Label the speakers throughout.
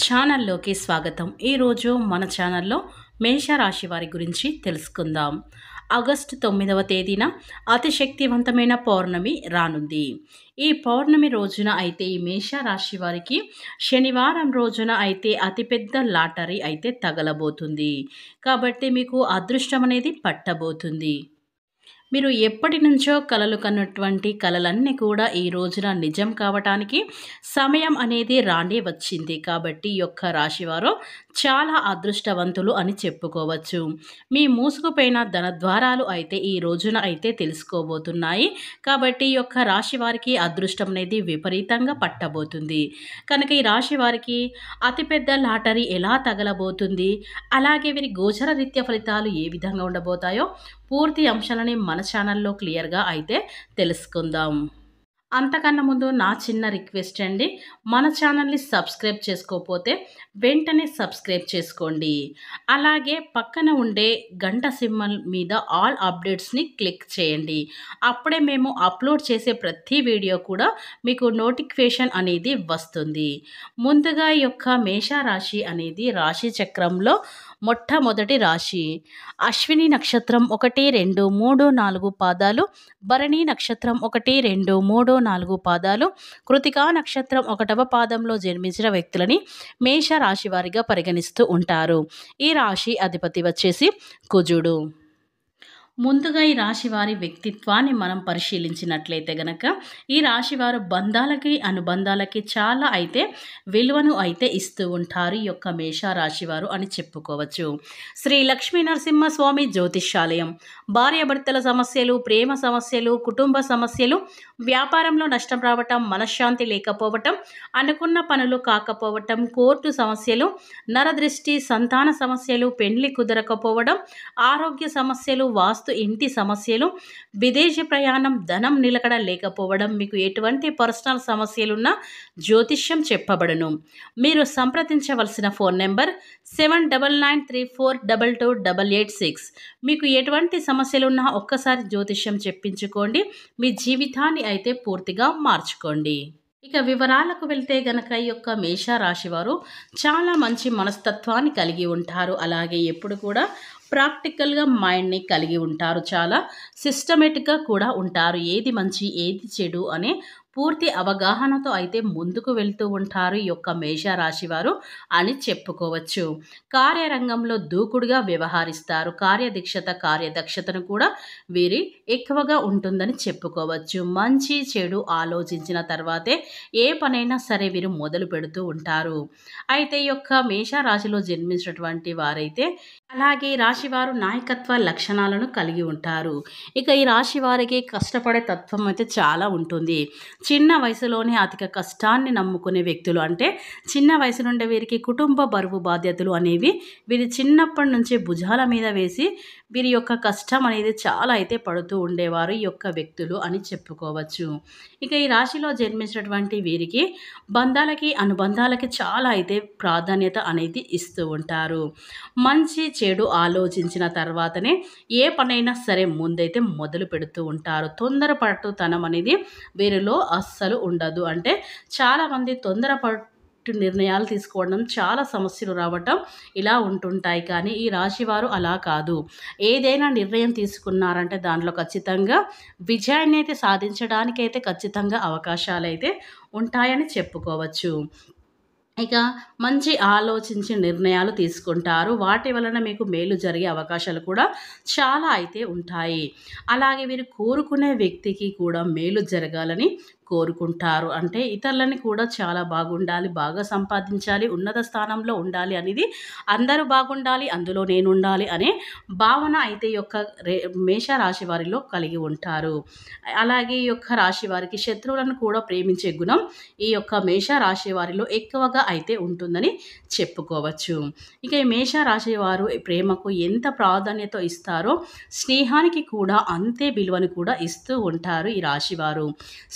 Speaker 1: ఛానల్లోకి స్వాగతం. ఈరోజు మన ఛానల్లో మేషరాశి వారి గురించి తెలుసుకుందాం. ఆగస్టు 9వ తేదీన అతి శక్తివంతమైన పౌర్ణమి రానుంది. ఈ పౌర్ణమి రోజున అయితే ఈ మేషరాశి వారికి శనివారం రోజున అయితే అతిపెద్ద లాటరీ అయితే తగలబోతుంది. కాబట్టి మీకు అదృష్టం అనేది పట్టబోతుంది. మీరు ఎప్పటి నుంచో కలలు కన్నటువంటి కలలన్నీ కూడా ఈ రోజున నిజం కావటానికి సమయం అనేది రానే వచ్చింది. కాబట్టి ఈ యొక్క రాశివారు చాలా అదృష్టవంతులు అని చెప్పుకోవచ్చు. మీ మూసుకుపోయిన ధన ద్వారాలు అయితే ఈ రోజున అయితే తెలుసుకోబోతున్నాయి. కాబట్టి ఈ యొక్క రాశి వారికి అదృష్టం అనేది విపరీతంగా పట్టబోతుంది. కనుక ఈ రాశి వారికి అతిపెద్ద లాటరీ ఎలా తగలబోతుంది, అలాగే వీరి గోచర రీత్యా ఫలితాలు ఏ విధంగా ఉండబోతాయో పూర్తి అంశాలని మన ఛానల్లో క్లియర్గా అయితే తెలుసుకుందాం. అంతకన్నా ముందు నా చిన్న రిక్వెస్ట్ అండి, మన ఛానల్ని సబ్స్క్రైబ్ చేసుకోకపోతే వెంటనే సబ్స్క్రైబ్ చేసుకోండి. అలాగే పక్కన ఉండే గంట సింబల్ మీద ఆల్ అప్డేట్స్ని క్లిక్ చేయండి. అప్పుడే మేము అప్లోడ్ చేసే ప్రతి వీడియో కూడా మీకు నోటిఫికేషన్ అనేది వస్తుంది. ముందుగా ఈ యొక్క మేషరాశి అనేది రాశి చక్రంలో మొట్టమొదటి రాశి. అశ్విని నక్షత్రం 1, 2, 3, 4 పాదాలు, భరణి నక్షత్రం 1, 2, 3, 4 పాదాలు, కృతికా నక్షత్రం 1వ పాదంలో జన్మించిన వ్యక్తులని మేషరాశి వారిగా పరిగణిస్తూ ఉంటారు. ఈ రాశి అధిపతి వచ్చేసి కుజుడు. ముందుగా ఈ రాశి వారి వ్యక్తిత్వాన్ని మనం పరిశీలించినట్లయితే గనక ఈ రాశి వారు బంధాలకి అనుబంధాలకి చాలా అయితే విలువను అయితే ఇస్తూ ఉంటారు ఈ యొక్క మేషరాశి వారు అని చెప్పుకోవచ్చు. శ్రీ లక్ష్మీ నరసింహస్వామి జ్యోతిష్యాలయం భార్యాభర్తల సమస్యలు, ప్రేమ సమస్యలు, కుటుంబ సమస్యలు, వ్యాపారంలో నష్టం రావటం, మనశ్శాంతి లేకపోవటం, అనుకున్న పనులు కాకపోవటం, కోర్టు సమస్యలు, నరదృష్టి, సంతాన సమస్యలు, పెండ్లి కుదరకపోవడం, ఆరోగ్య సమస్యలు, వాస్తు ఇంటి సమస్యలు, విదేశీ ప్రయాణం, ధనం నిలకడ లేకపోవడం, మీకు ఎటువంటి పర్సనల్ సమస్యలున్నా జ్యోతిష్యం చెప్పబడును. మీరు సంప్రదించవలసిన ఫోన్ నెంబర్ 7993422886. మీకు ఎటువంటి సమస్యలున్నా ఒక్కసారి జ్యోతిష్యం చెప్పించుకోండి. మీ జీవితాన్ని అయితే పూర్తిగా మార్చుకోండి. ఇక వివరాలకు వెళ్తే గనక ఈ యొక్క మేషరాశి వారు చాలా మంచి మనస్తత్వాన్ని కలిగి ఉంటారు. అలాగే ఎప్పుడు కూడా ప్రాక్టికల్గా మైండ్ని కలిగి ఉంటారు. చాలా సిస్టమేటిక్గా కూడా ఉంటారు. ఏది మంచి ఏది చెడు అనే పూర్తి అవగాహనతో అయితే ముందుకు వెళ్తూ ఉంటారు ఈ యొక్క మేషరాశి వారు అని చెప్పుకోవచ్చు. కార్యరంగంలో దూకుడుగా వ్యవహరిస్తారు. కార్యదక్షతను కూడా వీరి ఎక్కువగా ఉంటుందని చెప్పుకోవచ్చు. మంచి చెడు ఆలోచించిన తర్వాతే ఏ పనైనా సరే వీరు మొదలు పెడుతూ ఉంటారు. అయితే ఈ యొక్క మేషరాశిలో జన్మించినటువంటి వారైతే అలాగే ఈ రాశి వారు నాయకత్వ లక్షణాలను కలిగి ఉంటారు. ఇక ఈ రాశి వారికి కష్టపడే తత్వం అయితే చాలా ఉంటుంది. చిన్న వయసులోనే అధిక కష్టాన్ని నమ్ముకునే వ్యక్తులు, అంటే చిన్న వయసు నుండి వీరికి కుటుంబ బరువు బాధ్యతలు అనేవి వీరి చిన్నప్పటి నుంచే భుజాల మీద వేసి వీరి యొక్క కష్టం అనేది చాలా అయితే పడుతూ ఉండేవారు ఈ యొక్క వ్యక్తులు అని చెప్పుకోవచ్చు. ఇక ఈ రాశిలో జన్మించినటువంటి వీరికి బంధాలకి అనుబంధాలకి చాలా అయితే ప్రాధాన్యత అనేది ఇస్తూ ఉంటారు. మంచి చెడు ఆలోచించిన తర్వాతనే ఏ పనైనా సరే ముందైతే మొదలు పెడుతూ ఉంటారు. తొందరపట్టుతనం అనేది వీరిలో అస్సలు ఉండదు. అంటే చాలామంది తొందరపట్టు నిర్ణయాలు తీసుకోవడం, చాలా సమస్యలు రావటం ఇలా ఉంటుంటాయి. కానీ ఈ రాశివారు అలా కాదు. ఏదైనా నిర్ణయం తీసుకున్నారంటే దాంట్లో ఖచ్చితంగా విజయాన్ని అయితే సాధించడానికైతే ఖచ్చితంగా అవకాశాలు అయితే ఉంటాయని చెప్పుకోవచ్చు. ఇక మంచి ఆలోచించి నిర్ణయాలు తీసుకుంటారు. వాటి వలన మీకు మేలు జరిగే అవకాశాలు కూడా చాలా అయితే ఉంటాయి. అలాగే వీరు కోరుకునే వ్యక్తికి కూడా మేలు జరగాలని కోరుకుంటారు. అంటే ఇతరులని కూడా చాలా బాగుండాలి, బాగా సంపాదించాలి, ఉన్నత స్థానంలో ఉండాలి అనేది, అందరూ బాగుండాలి అందులో నేను ఉండాలి అనే భావన అయితే ఈ యొక్క మేషరాశి వారిలో కలిగి ఉంటారు. అలాగే ఈ యొక్క రాశి వారికి శత్రువులను కూడా ప్రేమించే గుణం ఈ యొక్క మేషరాశి వారిలో ఎక్కువగా అయితే ఉంటుందని చెప్పుకోవచ్చు. ఇక ఈ మేషరాశి వారు ప్రేమకు ఎంత ప్రాధాన్యత ఇస్తారో స్నేహానికి కూడా అంతే విలువను కూడా ఇస్తూ ఉంటారు ఈ రాశివారు.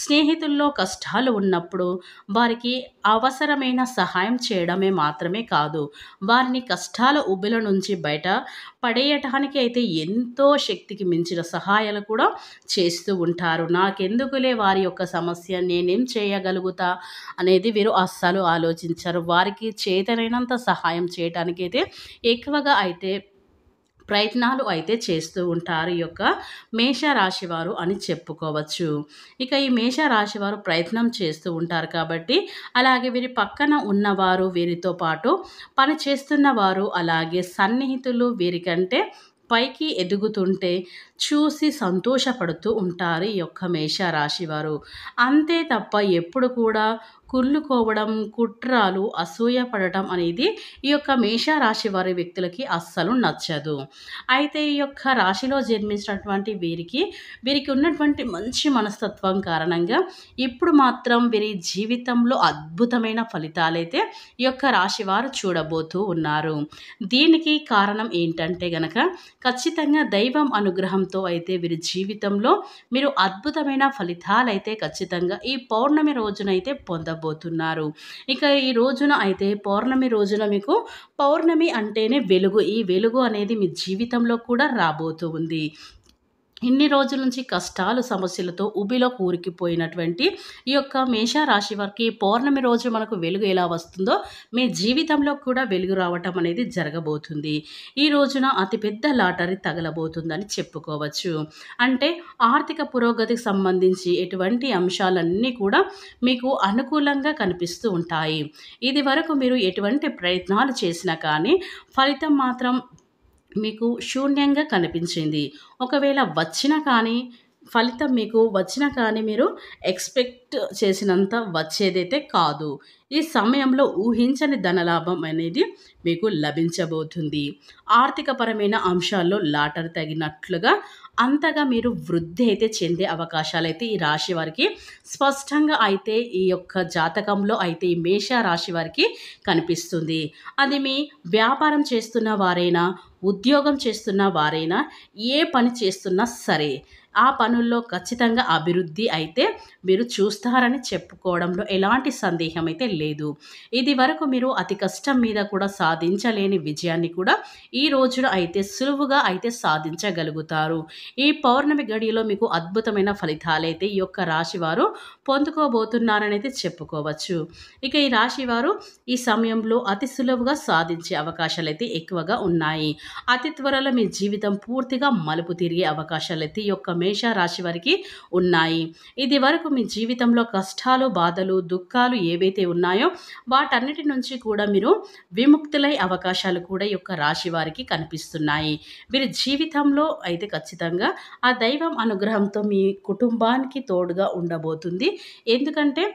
Speaker 1: స్నేహితులు పరిస్థితుల్లో కష్టాలు ఉన్నప్పుడు వారికి అవసరమైన సహాయం చేయడమే మాత్రమే కాదు, వారిని కష్టాల ఊబిలో నుంచి బయట పడేయటానికి అయితే ఎంతో శక్తికి మించిన సహాయాలు కూడా చేస్తూ ఉంటారు. నాకెందుకులే వారి యొక్క సమస్య, నేనేం చేయగలుగుతా అనేది వీరు అస్సలు ఆలోచించరు. వారికి చేతనైనంత సహాయం చేయటానికైతే ఎక్కువగా అయితే ప్రయత్నాలు అయితే చేస్తూ ఉంటారు ఈ యొక్క మేషరాశి వారు అని చెప్పుకోవచ్చు. ఇక ఈ మేషరాశి వారు ప్రయత్నం చేస్తూ ఉంటారు కాబట్టి, అలాగే వీరి పక్కన ఉన్నవారు, వీరితో పాటు పని చేస్తున్న వారు, అలాగే సన్నిహితులు వీరికంటే పైకి ఎదుగుతుంటే చూసి సంతోషపడుతూ ఉంటారు ఈ యొక్క మేషరాశి వారు. అంతే తప్ప ఎప్పుడు కూడా కుళ్ళుకోవడం, కుట్రలు, అసూయ పడటం అనేది ఈ యొక్క మేషరాశి వారి వ్యక్తులకి అస్సలు నచ్చదు. అయితే ఈ యొక్క రాశిలో జన్మించినటువంటి వీరికి ఉన్నటువంటి మంచి మనస్తత్వం కారణంగా ఇప్పుడు మాత్రం వీరి జీవితంలో అద్భుతమైన ఫలితాలైతే ఈ యొక్క రాశి వారు చూడబోతూ ఉన్నారు. దీనికి కారణం ఏంటంటే గనక ఖచ్చితంగా దైవం అనుగ్రహంతో అయితే వీరి జీవితంలో మీరు అద్భుతమైన ఫలితాలైతే ఖచ్చితంగా ఈ పౌర్ణమి రోజునైతే పొందబోతున్నారు. ఇక ఈ రోజున అయితే పౌర్ణమి రోజున మీకు పౌర్ణమి అంటేనే వెలుగు. ఈ వెలుగు అనేది మీ జీవితంలో కూడా రాబోతూ ఉంది. ఇన్ని రోజుల నుంచి కష్టాలు, సమస్యలతో ఉబిలో కూరుకుపోయినటువంటి ఈ యొక్క మేషరాశి వారికి పౌర్ణమి రోజు మనకు వెలుగు ఎలా వస్తుందో మీ జీవితంలో కూడా వెలుగు రావటం అనేది జరగబోతుంది. ఈ రోజున అతిపెద్ద లాటరీ తగలబోతుందని చెప్పుకోవచ్చు. అంటే ఆర్థిక పురోగతికి సంబంధించి ఎటువంటి అంశాలన్నీ కూడా మీకు అనుకూలంగా కనిపిస్తూ ఉంటాయి. ఇది వరకు మీరు ఎటువంటి ప్రయత్నాలు చేసినా కానీ ఫలితం మాత్రం మీకు శూన్యంగా కనిపించింది. ఒకవేళ వచ్చినా కానీ ఫలితం మీకు వచ్చినా కానీ మీరు ఎక్స్‌పెక్ట్ చేసినంత వచ్చేదైతే కాదు. ఈ సమయంలో ఊహించని ధనలాభం అనేది మీకు లభించబోతుంది. ఆర్థికపరమైన అంశాల్లో లాటరీ తగినట్లుగా అంతగా మీరు వృద్ధి అయితే చెందే అవకాశాలైతే ఈ రాశి వారికి స్పష్టంగా అయితే ఈ యొక్క జాతకంలో అయితే ఈ మేష రాశి వారికి కనిపిస్తుంది. అది మీ వ్యాపారం చేస్తున్న వారైనా, ఉద్యోగం చేస్తున్న వారైనా, ఏ పని చేస్తున్నా సరే ఆ పనుల్లో ఖచ్చితంగా అభివృద్ధి అయితే మీరు చూస్తారని చెప్పుకోవడంలో ఎలాంటి సందేహం అయితే లేదు. ఇది వరకు మీరు అతి కష్టం మీద కూడా సాధించలేని విజయాన్ని కూడా ఈ రోజున అయితే సులువుగా అయితే సాధించగలుగుతారు. ఈ పౌర్ణమి గడియలో మీకు అద్భుతమైన ఫలితాలైతే ఈ యొక్క రాశి వారు పొందుకోబోతున్నారని అయితే చెప్పుకోవచ్చు. ఇక ఈ రాశి వారు ఈ సమయంలో అతి సులువుగా సాధించే అవకాశాలైతే ఎక్కువగా ఉన్నాయి. అతి త్వరలో మీ జీవితం పూర్తిగా మలుపు తిరిగే అవకాశాలైతే ఈ యొక్క మేష రాశి వారికి ఉన్నాయి. ఇది వరకు మీ జీవితంలో కష్టాలు, బాధలు, దుఃఖాలు ఏవైతే ఉన్నాయో వాటన్నిటి నుంచి కూడా మీరు విముక్తులై అవకాశాలు కూడా ఈ యొక్క రాశి వారికి కనిపిస్తున్నాయి. వీరి జీవితంలో అయితే ఖచ్చితంగా ఆ దైవం అనుగ్రహంతో మీ కుటుంబానికి తోడుగా ఉండబోతుంది. ఎందుకంటే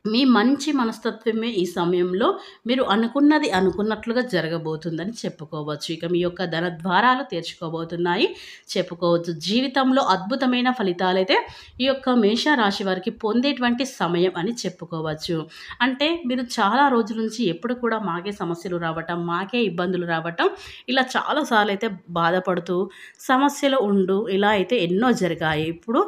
Speaker 1: మీ మంచి మనస్తత్వమే ఈ సమయంలో మీరు అనుకున్నది అనుకున్నట్లుగా జరగబోతుందని చెప్పుకోవచ్చు. ఇక మీ యొక్క ధన ద్వారాలు తెరుచుకోబోతున్నాయి చెప్పుకోవచ్చు. జీవితంలో అద్భుతమైన ఫలితాలైతే ఈ యొక్క మేష రాశి వారికి పొందేటువంటి సమయం అని చెప్పుకోవచ్చు. అంటే మీరు చాలా రోజుల నుంచి ఎప్పుడు కూడా మాకే సమస్యలు రావటం, మాకే ఇబ్బందులు రావటం, ఇలా చాలాసార్లు అయితే బాధపడుతూ సమస్యలు ఇలా అయితే ఎన్నో జరిగాయి. ఇప్పుడు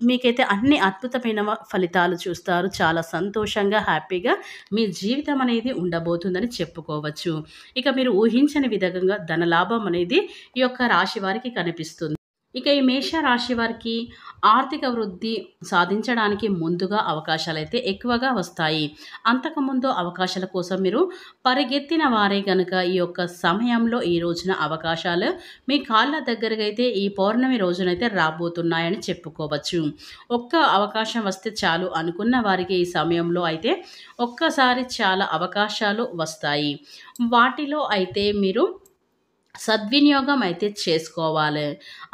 Speaker 1: మీకైతే అన్ని అద్భుతమైన ఫలితాలు చూస్తారు. చాలా సంతోషంగా, హ్యాపీగా మీ జీవితం అనేది ఉండబోతుందని చెప్పుకోవచ్చు. ఇక మీరు ఊహించని విధంగా ధనలాభం అనేది ఈ యొక్క రాశి వారికి కనిపిస్తుంది. ఇక ఈ మేష రాశి వారికి ఆర్థిక వృద్ధి సాధించడానికి ముందుగా అవకాశాలైతే ఎక్కువగా వస్తాయి. అంతకుముందు అవకాశాల కోసం మీరు పరిగెత్తిన వారే కనుక ఈ యొక్క సమయంలో ఈ రోజున అవకాశాలు మీ కాళ్ళ దగ్గరగా అయితే ఈ పౌర్ణమి రోజునైతే రాబోతున్నాయని చెప్పుకోవచ్చు. ఒక్క అవకాశం వస్తే చాలు అనుకున్న వారికి ఈ సమయంలో అయితే ఒక్కసారి చాలా అవకాశాలు వస్తాయి. వాటిలో అయితే మీరు సద్వినియోగం అయితే చేసుకోవాలి.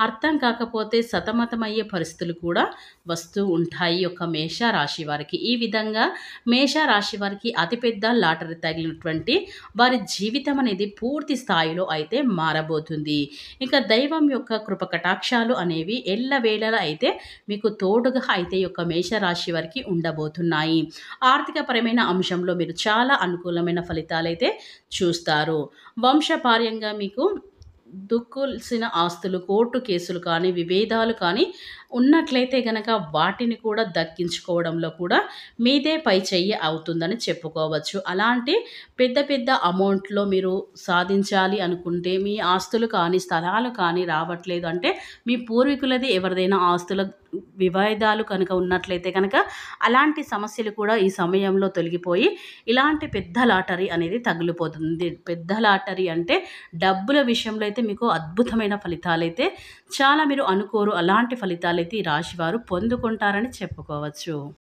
Speaker 1: అర్థం కాకపోతే సతమతమయ్యే పరిస్థితులు కూడా వస్తూ ఉంటాయి ఈ యొక్క మేష రాశి వారికి. ఈ విధంగా మేష రాశి వారికి అతిపెద్ద లాటరీ తగిలినటువంటి వారి జీవితం అనేది పూర్తి స్థాయిలో అయితే మారబోతుంది. ఇక దైవం యొక్క కృప కటాక్షాలు అనేవి ఎల్లవేళలా అయితే మీకు తోడుగా అయితే ఈ యొక్క మేష రాశి వారికి ఉండబోతున్నాయి. ఆర్థికపరమైన అంశంలో మీరు చాలా అనుకూలమైన ఫలితాలైతే చూస్తారు. వంశపార్యంగా మీకు దుక్కుల్సిన ఆస్తులు, కోర్టు కేసులు కానీ, విభేదాలు కానీ ఉన్నట్లయితే గనక వాటిని కూడా దక్కించుకోవడంలో కూడా మీదే పై చెయ్యి అవుతుందని చెప్పుకోవచ్చు. అలాంటి పెద్ద పెద్ద అమౌంట్‌లో మీరు సాధించాలి అనుకుంటే, మీ ఆస్తులు కానీ, స్థలాలు కానీ రావట్లేదు అంటే, మీ పూర్వీకులది ఎవరిదైనా ఆస్తుల వివాదాలు కనుక ఉన్నట్లయితే కనుక, అలాంటి సమస్యలు కూడా ఈ సమయంలో తొలగిపోయి, ఇలాంటి పెద్ద లాటరీ అనేది తగిలిపోతుంది. పెద్ద లాటరీ అంటే డబ్బుల విషయంలో అయితే మీకు అద్భుతమైన ఫలితాలైతే చాలా మీరు అనుకోరు అలాంటి ఫలితాలైతే ఈ రాశివారు పొందుకుంటారని చెప్పుకోవచ్చు.